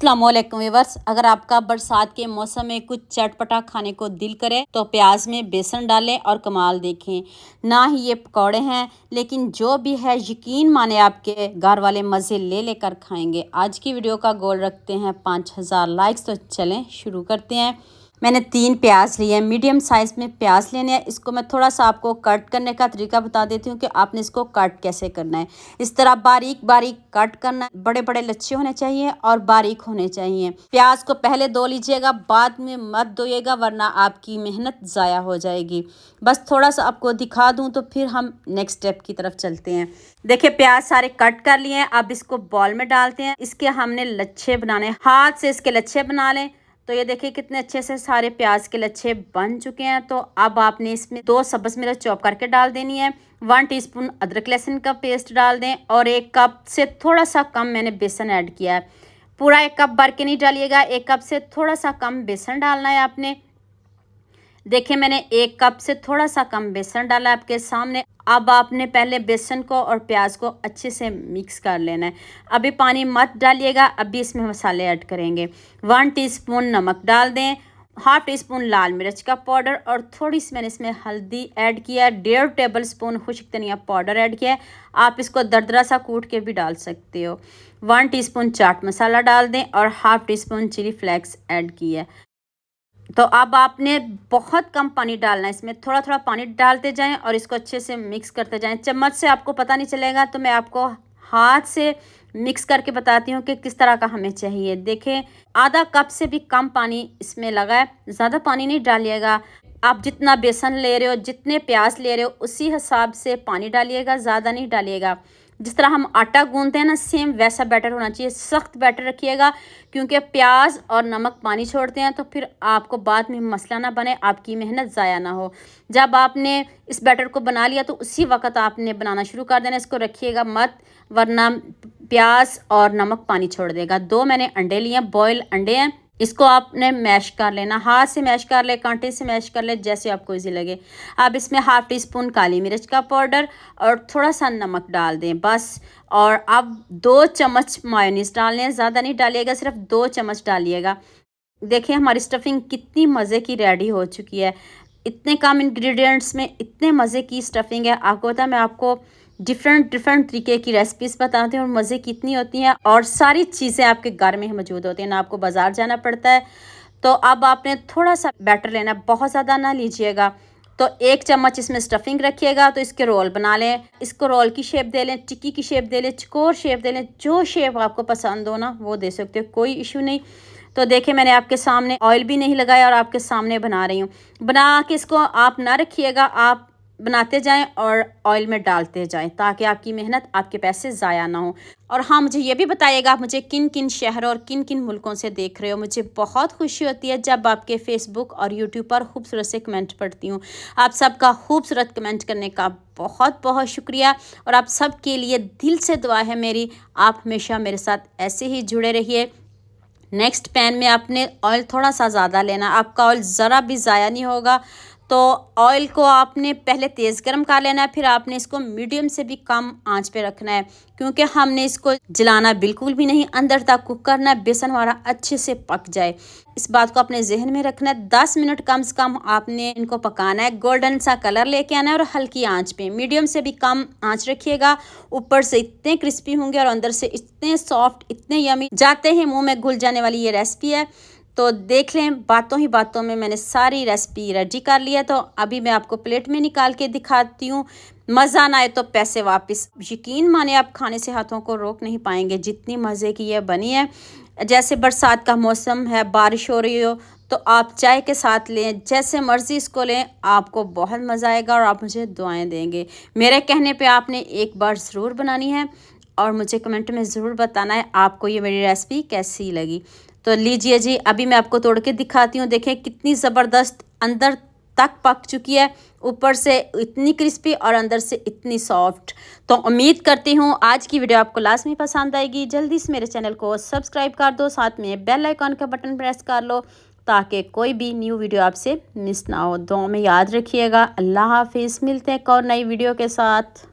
अस्सलामुअलैकुम व्यूअर्स, अगर आपका बरसात के मौसम में कुछ चटपटा खाने को दिल करे तो प्याज में बेसन डालें और कमाल देखें। ना ही ये पकौड़े हैं, लेकिन जो भी है यकीन माने आपके घर वाले मज़े ले लेकर खाएंगे। आज की वीडियो का गोल रखते हैं 5000 लाइक्स। तो चलें शुरू करते हैं। मैंने 3 प्याज लिए हैं, मीडियम साइज़ में प्याज लेने हैं। इसको मैं थोड़ा सा आपको कट करने का तरीका बता देती हूँ कि आपने इसको कट कैसे करना है। इस तरह बारीक बारीक कट करना है। बड़े बड़े लच्छे होने चाहिए और बारीक होने चाहिए। प्याज को पहले धो लीजिएगा, बाद में मत धोइएगा वरना आपकी मेहनत ज़ाया हो जाएगी। बस थोड़ा सा आपको दिखा दूँ तो फिर हम नेक्स्ट स्टेप की तरफ चलते हैं। देखिए प्याज सारे कट कर लिए हैं। अब इसको बॉल में डालते हैं। इसके हमने लच्छे बनाने, हाथ से इसके लच्छे बना लें। तो ये देखिए कितने अच्छे से सारे प्याज के लच्छे बन चुके हैं। तो अब आपने इसमें 2 सब्ज़ मिर्च चॉप करके डाल देनी है। 1 टीस्पून अदरक लहसुन का पेस्ट डाल दें और 1 कप से थोड़ा सा कम मैंने बेसन ऐड किया है। पूरा 1 कप भर के नहीं डालिएगा, 1 कप से थोड़ा सा कम बेसन डालना है आपने। देखिए मैंने 1 कप से थोड़ा सा कम बेसन डाला आपके सामने। अब आपने पहले बेसन को और प्याज को अच्छे से मिक्स कर लेना है। अभी पानी मत डालिएगा, अभी इसमें मसाले ऐड करेंगे। 1 टीस्पून नमक डाल दें, 1/2 टीस्पून लाल मिर्च का पाउडर और थोड़ी सी मैंने इसमें हल्दी ऐड किया है। 1.5 टेबलस्पून खुश्क धनिया पाउडर ऐड किया है। आप इसको दरदरा सा कूट के भी डाल सकते हो। 1 टीस्पून चाट मसाला डाल दें और 1/2 टीस्पून चिली फ्लेक्स ऐड किया है। तो अब आपने बहुत कम पानी डालना है, इसमें थोड़ा थोड़ा पानी डालते जाएं और इसको अच्छे से मिक्स करते जाएं। चम्मच से आपको पता नहीं चलेगा, तो मैं आपको हाथ से मिक्स करके बताती हूँ कि किस तरह का हमें चाहिए। देखें आधा कप से भी कम पानी इसमें लगा है, ज़्यादा पानी नहीं डालिएगा। आप जितना बेसन ले रहे हो, जितने प्याज ले रहे हो, उसी हिसाब से पानी डालिएगा, ज़्यादा नहीं डालिएगा। जिस तरह हम आटा गूंदते हैं ना, सेम वैसा बैटर होना चाहिए। सख्त बैटर रखिएगा क्योंकि प्याज और नमक पानी छोड़ते हैं, तो फिर आपको बाद में मसला ना बने, आपकी मेहनत ज़ाया ना हो। जब आपने इस बैटर को बना लिया तो उसी वक्त आपने बनाना शुरू कर देना। इसको रखिएगा मत, वरना प्याज और नमक पानी छोड़ देगा। 2 मैंने अंडे लिए हैं, बॉयल अंडे हैं। इसको आपने मैश कर लेना, हाथ से मैश कर ले, कांटे से मैश कर ले, जैसे आपको इजी लगे। अब इसमें 1/2 टीस्पून काली मिर्च का पाउडर और थोड़ा सा नमक डाल दें बस। और अब 2 चम्मच मायोनीज़ डालने हैं, ज़्यादा नहीं डालिएगा, सिर्फ 2 चम्मच डालिएगा। देखिए हमारी स्टफिंग कितनी मज़े की रेडी हो चुकी है। इतने कम इंग्रेडिएंट्स में इतने मज़े की स्टफिंग है। आपको पता है मैं आपको डिफरेंट तरीके की रेसिपीज़ बताती हूँ और मज़े कितनी होती हैं, और सारी चीज़ें आपके घर में ही मौजूद होती हैं, ना आपको बाज़ार जाना पड़ता है। तो अब आपने थोड़ा सा बैटर लेना, बहुत ज़्यादा ना लीजिएगा। तो 1 चम्मच इसमें स्टफिंग रखिएगा। तो इसके रोल बना लें, इसको रोल की शेप दे लें, टिक्की की शेप दे लें, चकोर शेप दे लें, जो शेप आपको पसंद हो ना वो दे सकते हो, कोई इशू नहीं। तो देखिए मैंने आपके सामने ऑयल भी नहीं लगाया और आपके सामने बना रही हूँ। बना के इसको आप ना रखिएगा, आप बनाते जाएं और ऑयल में डालते जाएं, ताकि आपकी मेहनत, आपके पैसे ज़ाया ना हो। और हाँ, मुझे ये भी बताइएगा आप मुझे किन किन शहरों और किन किन मुल्कों से देख रहे हो। मुझे बहुत खुशी होती है जब आपके फेसबुक और यूट्यूब पर खूबसूरत से कमेंट पढ़ती हूँ। आप सबका खूबसूरत कमेंट करने का बहुत बहुत शुक्रिया, और आप सब के लिए दिल से दुआ है मेरी। आप हमेशा मेरे साथ ऐसे ही जुड़े रहिए। नेक्स्ट पैन में आपने ऑयल थोड़ा सा ज़्यादा लेना, आपका ऑयल ज़रा भी ज़ाया नहीं होगा। तो ऑयल को आपने पहले तेज़ गर्म कर लेना है, फिर आपने इसको मीडियम से भी कम आंच पे रखना है, क्योंकि हमने इसको जलाना बिल्कुल भी नहीं, अंदर तक कुक करना है, बेसन हमारा अच्छे से पक जाए। इस बात को अपने जहन में रखना है। 10 मिनट कम से कम आपने इनको पकाना है। गोल्डन सा कलर लेके आना है और हल्की आंच पे, मीडियम से भी कम आंच रखिएगा। ऊपर से इतने क्रिस्पी होंगे और अंदर से इतने सॉफ्ट, इतने यमी, जाते ही मुंह में घुल जाने वाली ये रेसिपी है। तो देख लें, बातों ही बातों में मैंने सारी रेसिपी रेडी कर लिया। तो अभी मैं आपको प्लेट में निकाल के दिखाती हूँ। मज़ा ना आए तो पैसे वापस। यकीन माने आप खाने से हाथों को रोक नहीं पाएंगे, जितनी मज़े की ये बनी है। जैसे बरसात का मौसम है, बारिश हो रही हो, तो आप चाय के साथ लें, जैसे मर्ज़ी इसको लें, आपको बहुत मज़ा आएगा और आप मुझे दुआएं देंगे। मेरे कहने पे आपने एक बार ज़रूर बनानी है और मुझे कमेंट में ज़रूर बताना है आपको ये मेरी रेसिपी कैसी लगी। तो लीजिए जी, अभी मैं आपको तोड़ के दिखाती हूँ। देखें कितनी ज़बरदस्त अंदर तक पक चुकी है, ऊपर से इतनी क्रिस्पी और अंदर से इतनी सॉफ्ट। तो उम्मीद करती हूँ आज की वीडियो आपको लाजमी पसंद आएगी। जल्दी से मेरे चैनल को सब्सक्राइब कर दो, साथ में बेल आइकॉन का बटन प्रेस कर लो, ताकि कोई भी न्यू वीडियो आपसे मिस ना हो। दुआ में याद रखिएगा। अल्लाह हाफिज़, मिलते हैं एक और नई वीडियो के साथ।